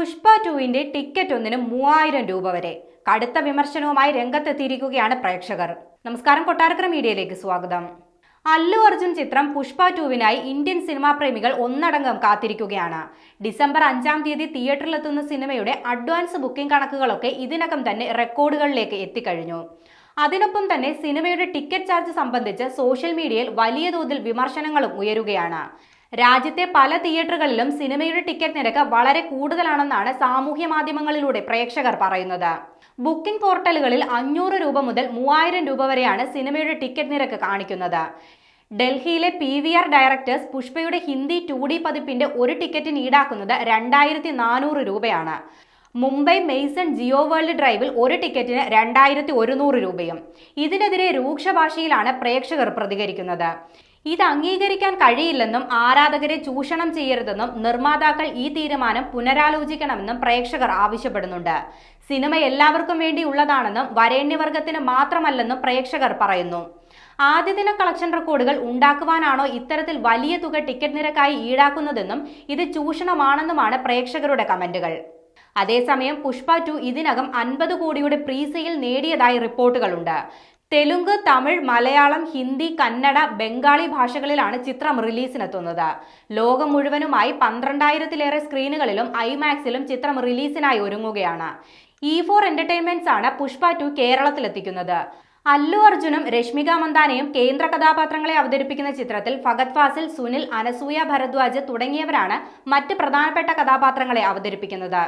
Pushpa 2വിന്റെ ticket ഒന്നിന് 3000 രൂപ വരെ. കടുത്ത വിമർശനവുമായി രംഗത്തെത്തിയിരിക്കുകയാണ് പ്രേക്ഷകർ. നമസ്കാരം, കൊട്ടാരക്കര മീഡിയയിലേക്ക് സ്വാഗതം. അല്ലു അർജുൻ ചിത്രം പുഷ്പ 2വിനായി ഇന്ത്യൻ സിനിമാ പ്രേമികൾ ഒന്നടങ്കം കാത്തിരിക്കുകയാണ്. ഡിസംബർ 5-ാം തീയതി തിയേറ്ററിലെത്തുന്ന സിനിമയുടെ അഡ്വാൻസ് ബുക്കിംഗ് കണക്കുകളൊക്കെ ഇതിനകം തന്നെ റെക്കോർഡുകളിലേക്ക് എത്തിക്കഴിഞ്ഞു. അതിനൊപ്പം തന്നെ സിനിമയുടെ ടിക്കറ്റ് ചാർജ് സംബന്ധിച്ച് സോഷ്യൽ മീഡിയയിൽ വലിയ തോതിൽ വിമർശനങ്ങളും ഉയരുകയാണ്. രാജ്യത്തെ പല തിയേറ്ററുകളിലും സിനിമയുടെ ടിക്കറ്റ് നിരക്ക് വളരെ കൂടുതലാണെന്നാണ് സാമൂഹ്യ മാധ്യമങ്ങളിലൂടെ പ്രേക്ഷകർ പറയുന്നത്. ബുക്കിംഗ് പോർട്ടലുകളിൽ 500 രൂപ മുതൽ 3000 രൂപ വരെയാണ് സിനിമയുടെ ടിക്കറ്റ് നിരക്ക് കാണിക്കുന്നത്. ഡൽഹിയിലെ PVR ഡയറക്ടേഴ്സ് പുഷ്പയുടെ ഹിന്ദി 2D പതിപ്പിന്റെ ഒരു ടിക്കറ്റിന് ഈടാക്കുന്നത് 2400 രൂപയാണ്. മുംബൈ മെയ്സൺ ജിയോ വേൾഡ് ഡ്രൈവിൽ ഒരു ടിക്കറ്റിന് 2100 രൂപയും. ഇതിനെതിരെ രൂക്ഷ ഭാഷയിലാണ് പ്രേക്ഷകർ പ്രതികരിക്കുന്നത്. ഇത് അംഗീകരിക്കാൻ കഴിയില്ലെന്നും ആരാധകരെ ചൂഷണം ചെയ്യരുതെന്നും നിർമ്മാതാക്കൾ ഈ തീരുമാനം പുനരാലോചിക്കണമെന്നും പ്രേക്ഷകർ ആവശ്യപ്പെടുന്നുണ്ട്. സിനിമ എല്ലാവർക്കും വേണ്ടിയുള്ളതാണെന്നും വരേണ്യവർഗത്തിന് മാത്രമല്ലെന്നും പ്രേക്ഷകർ പറയുന്നു. ആദ്യ ദിന കളക്ഷൻ റെക്കോർഡുകൾ ഉണ്ടാക്കുവാനാണോ ഇത്തരത്തിൽ വലിയ തുക ടിക്കറ്റ് നിരക്കായി ഈടാക്കുന്നതെന്നും ഇത് ചൂഷണമാണെന്നുമാണ് പ്രേക്ഷകരുടെ കമന്റുകൾ. അതേസമയം പുഷ്പ 2 ഇതിനകം 50 കോടിയുടെ പ്രീസെയിൽ നേടിയതായി റിപ്പോർട്ടുകളുണ്ട്. തെലുങ്ക്, തമിഴ്, മലയാളം, ഹിന്ദി, കന്നഡ, ബംഗാളി ഭാഷകളിലാണ് ചിത്രം റിലീസിനെത്തുന്നത്. ലോകം മുഴുവനുമായി 12,000-ലേറെ സ്ക്രീനുകളിലും ഐമാക്സിലും ചിത്രം റിലീസിനായി ഒരുങ്ങുകയാണ്. E4 എന്റർടൈൻമെന്റ്സ് ആണ് പുഷ്പ 2 കേരളത്തിലെത്തിക്കുന്നത്. അല്ലു അർജുനും രശ്മിക മന്ദാനയും കേന്ദ്ര കഥാപാത്രങ്ങളെ അവതരിപ്പിക്കുന്ന ചിത്രത്തിൽ ഫഹദ് ഫാസിൽ, സുനിൽ, അനസൂയ ഭരദ്വാജ് തുടങ്ങിയവരാണ് മറ്റ് പ്രധാനപ്പെട്ട കഥാപാത്രങ്ങളെ അവതരിപ്പിക്കുന്നത്.